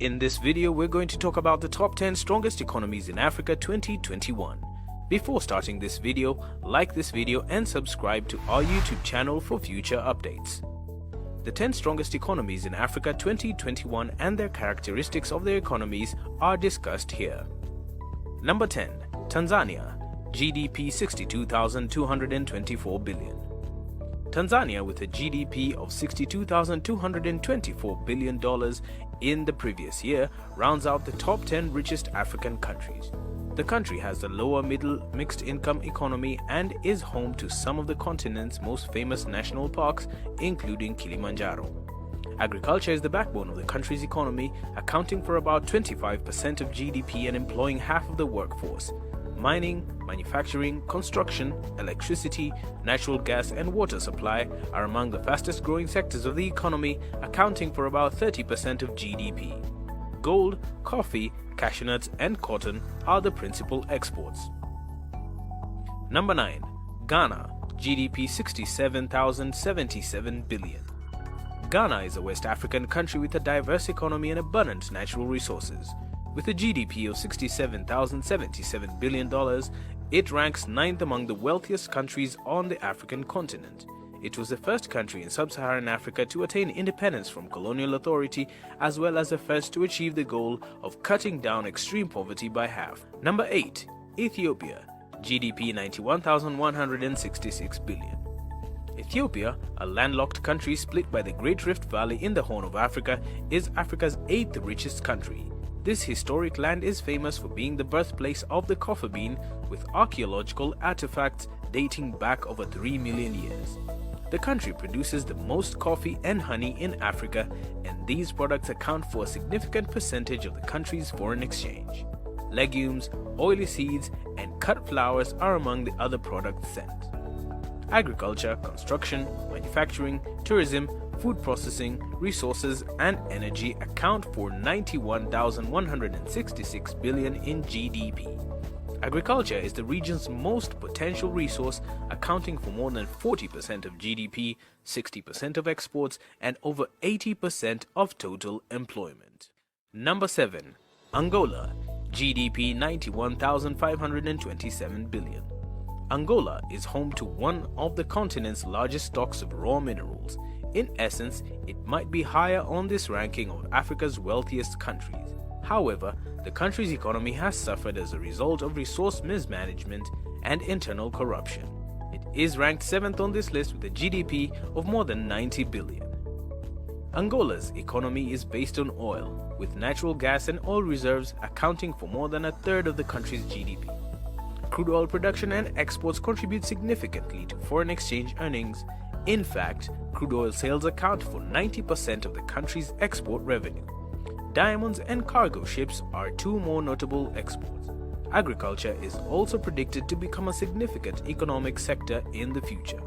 In this video, we're going to talk about the top 10 strongest economies in Africa 2021. Before starting this video, like this video and subscribe to our YouTube channel for future updates. The 10 strongest economies in Africa 2021 and their characteristics of their economies are discussed here. Number 10. Tanzania, GDP 62,224 billion. Tanzania, with a GDP of $62,224 billion in the previous year, rounds out the top 10 richest African countries. The country has the lower middle mixed income economy and is home to some of the continent's most famous national parks, including Kilimanjaro. Agriculture is the backbone of the country's economy, accounting for about 25% of GDP and employing half of the workforce. Mining, manufacturing, construction, electricity, natural gas and water supply are among the fastest growing sectors of the economy, accounting for about 30% of GDP. Gold, coffee, cashew nuts and cotton are the principal exports. Number 9. Ghana, GDP 67,077 billion. Ghana is a West African country with a diverse economy and abundant natural resources. With a GDP of $67,077 billion, it ranks 9th among the wealthiest countries on the African continent. It was the first country in sub-Saharan Africa to attain independence from colonial authority, as well as the first to achieve the goal of cutting down extreme poverty by half. Number 8. Ethiopia, GDP 91,166 billion. Ethiopia, a landlocked country split by the Great Rift Valley in the Horn of Africa, is Africa's 8th richest country. This historic land is famous for being the birthplace of the coffee bean, with archaeological artifacts dating back over 3 million years. The country produces the most coffee and honey in Africa, and these products account for a significant percentage of the country's foreign exchange. Legumes, oily seeds, and cut flowers are among the other products sent. Agriculture, construction, manufacturing, tourism, food processing, resources, and energy account for 91,166 billion in GDP. Agriculture is the region's most potential resource, accounting for more than 40% of GDP, 60% of exports, and over 80% of total employment. Number 7. Angola, GDP 91,527 billion. Angola is home to one of the continent's largest stocks of raw minerals. In essence, it might be higher on this ranking of Africa's wealthiest countries. However, the country's economy has suffered as a result of resource mismanagement and internal corruption. It is ranked 7th on this list with a GDP of more than 90 billion. Angola's economy is based on oil, with natural gas and oil reserves accounting for more than a third of the country's GDP. Crude oil production and exports contribute significantly to foreign exchange earnings. In fact, crude oil sales account for 90% of the country's export revenue. Diamonds and cargo ships are two more notable exports. Agriculture is also predicted to become a significant economic sector in the future.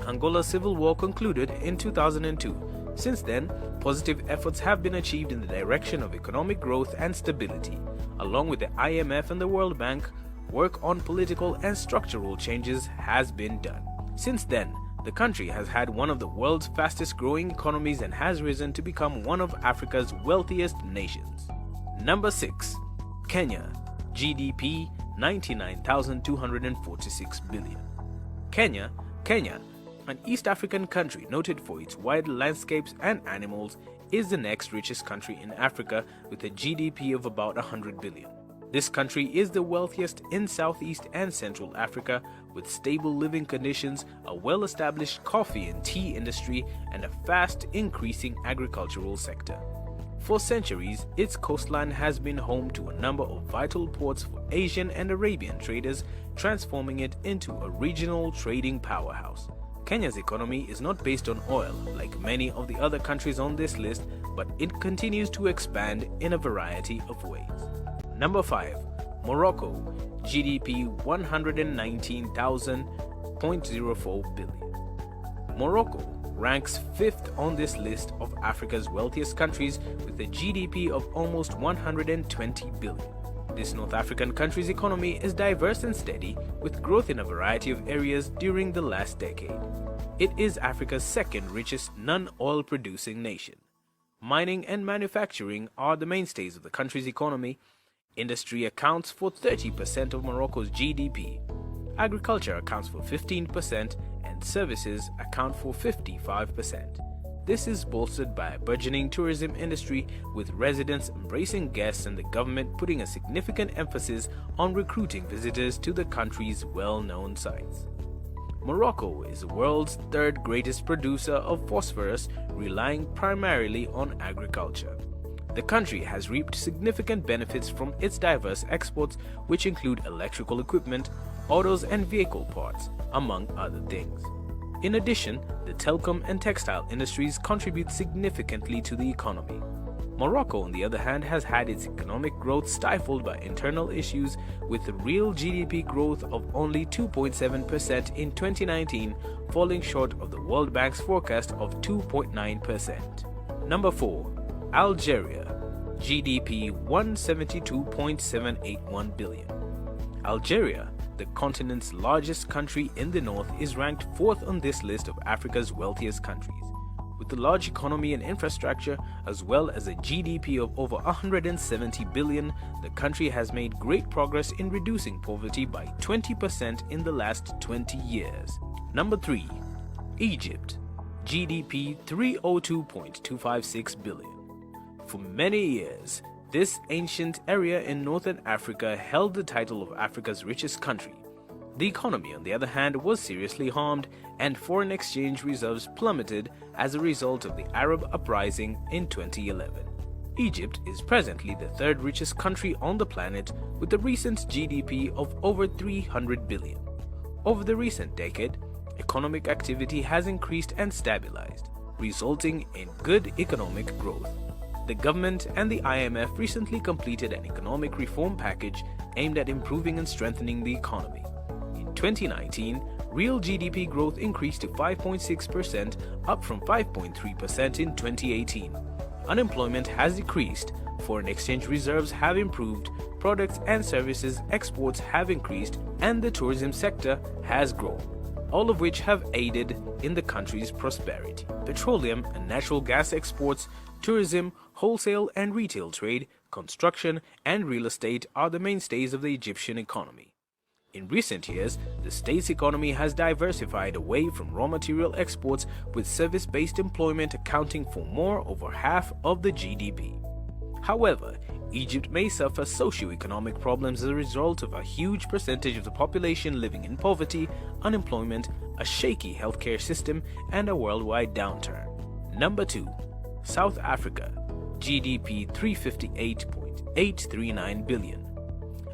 Angola's civil war concluded in 2002. Since then, positive efforts have been achieved in the direction of economic growth and stability. Along with the IMF and the World Bank, work on political and structural changes has been done. Since then, the country has had one of the world's fastest growing economies and has risen to become one of Africa's wealthiest nations. Number 6. Kenya, GDP 99,246 billion. Kenya, an East African country noted for its wide landscapes and animals, is the next richest country in Africa with a GDP of about 100 billion. This country is the wealthiest in Southeast and Central Africa, with stable living conditions, a well-established coffee and tea industry, and a fast increasing agricultural sector. For centuries, its coastline has been home to a number of vital ports for Asian and Arabian traders, transforming it into a regional trading powerhouse. Kenya's economy is not based on oil like many of the other countries on this list, but it continues to expand in a variety of ways. Number 5. Morocco, GDP 119,000.04 billion. Morocco ranks 5th on this list of Africa's wealthiest countries with a GDP of almost 120 billion. This North African country's economy is diverse and steady, with growth in a variety of areas during the last decade. It is Africa's second richest non-oil producing nation. Mining and manufacturing are the mainstays of the country's economy. Industry accounts for 30% of Morocco's GDP. Agriculture accounts for 15% and services account for 55%. This is bolstered by a burgeoning tourism industry, with residents embracing guests and the government putting a significant emphasis on recruiting visitors to the country's well-known sites. Morocco is the world's third greatest producer of phosphorus, relying primarily on agriculture. The country has reaped significant benefits from its diverse exports, which include electrical equipment, autos and vehicle parts, among other things. In addition, the telecom and textile industries contribute significantly to the economy. Morocco, on the other hand, has had its economic growth stifled by internal issues, with the real GDP growth of only 2.7% in 2019, falling short of the World Bank's forecast of 2.9%. Number 4. Algeria, GDP 172.781 billion. Algeria, the continent's largest country in the north, is ranked 4th on this list of Africa's wealthiest countries. With a large economy and infrastructure, as well as a GDP of over 170 billion, the country has made great progress in reducing poverty by 20% in the last 20 years. Number 3. Egypt, GDP 302.256 billion. For many years, this ancient area in northern Africa held the title of Africa's richest country. The economy, on the other hand, was seriously harmed, and foreign exchange reserves plummeted as a result of the Arab uprising in 2011. Egypt is presently the third richest country on the planet, with a recent GDP of over 300 billion. Over the recent decade, economic activity has increased and stabilized, resulting in good economic growth. The government and the IMF recently completed an economic reform package aimed at improving and strengthening the economy. In 2019, real GDP growth increased to 5.6%, up from 5.3% in 2018. Unemployment has decreased, foreign exchange reserves have improved, products and services exports have increased, and the tourism sector has grown, all of which have aided in the country's prosperity. Petroleum and natural gas exports, tourism, wholesale and retail trade, construction, and real estate are the mainstays of the Egyptian economy. In recent years, the state's economy has diversified away from raw material exports, with service-based employment accounting for over half of the GDP. However, Egypt may suffer socio-economic problems as a result of a huge percentage of the population living in poverty, unemployment, a shaky healthcare system, and a worldwide downturn. Number 2. South Africa, GDP 358.839 billion.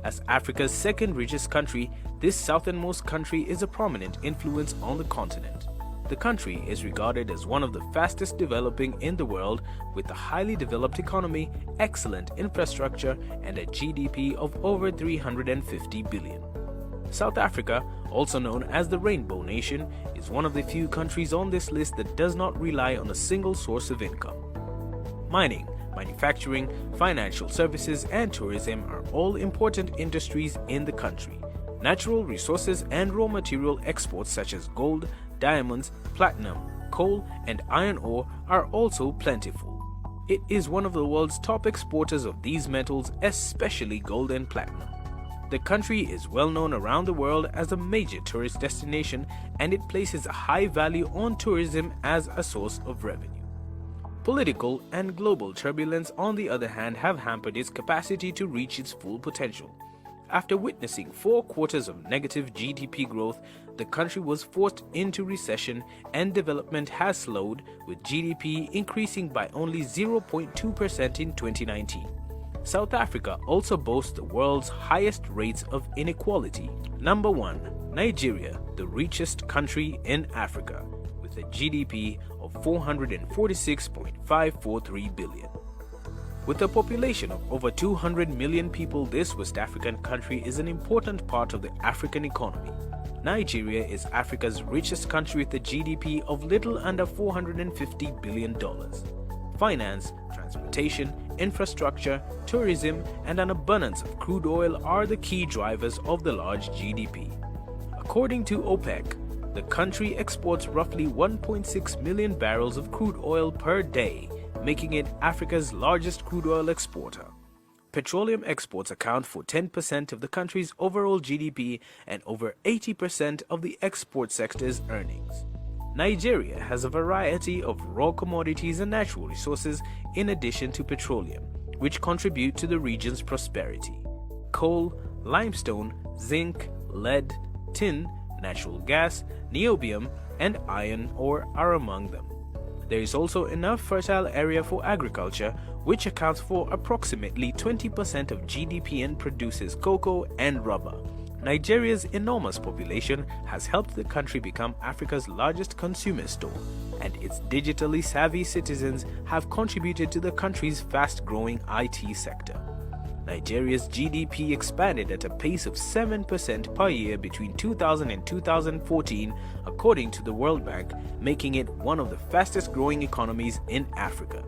As Africa's second richest country, this southernmost country is a prominent influence on the continent. The country is regarded as one of the fastest developing in the world, with a highly developed economy, excellent infrastructure, and a GDP of over 350 billion. South Africa, also known as the Rainbow Nation, is one of the few countries on this list that does not rely on a single source of income. Mining, manufacturing, financial services, and tourism are all important industries in the country. Natural resources and raw material exports such as gold, diamonds, platinum, coal, and iron ore are also plentiful. It is one of the world's top exporters of these metals, especially gold and platinum. The country is well known around the world as a major tourist destination, and it places a high value on tourism as a source of revenue. Political and global turbulence, on the other hand, have hampered its capacity to reach its full potential. After witnessing 4 quarters of negative GDP growth, the country was forced into recession and development has slowed, with GDP increasing by only 0.2% in 2019. South Africa also boasts the world's highest rates of inequality. Number 1. Nigeria, the richest country in Africa, with a GDP of 446.543 billion. With a population of over 200 million people, this West African country is an important part of the African economy. Nigeria is Africa's richest country with a GDP of little under $450 billion. Finance, transportation, infrastructure, tourism, and an abundance of crude oil are the key drivers of the large GDP. According to OPEC, the country exports roughly 1.6 million barrels of crude oil per day, making it Africa's largest crude oil exporter. Petroleum exports account for 10% of the country's overall GDP and over 80% of the export sector's earnings. Nigeria has a variety of raw commodities and natural resources in addition to petroleum, which contribute to the region's prosperity. Coal, limestone, zinc, lead, tin, natural gas, niobium, and iron ore are among them. There is also enough fertile area for agriculture, which accounts for approximately 20% of GDP and produces cocoa and rubber. Nigeria's enormous population has helped the country become Africa's largest consumer store, and its digitally savvy citizens have contributed to the country's fast-growing IT sector. Nigeria's GDP expanded at a pace of 7% per year between 2000 and 2014, according to the World Bank, making it one of the fastest-growing economies in Africa.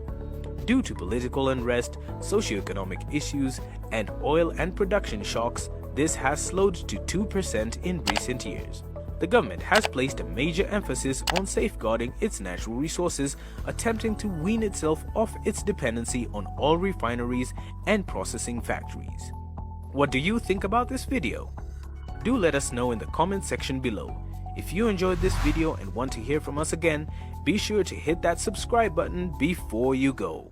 Due to political unrest, socioeconomic issues, and oil and production shocks, this has slowed to 2% in recent years. The government has placed a major emphasis on safeguarding its natural resources, attempting to wean itself off its dependency on oil refineries and processing factories. What do you think about this video? Do let us know in the comment section below. If you enjoyed this video and want to hear from us again, be sure to hit that subscribe button before you go.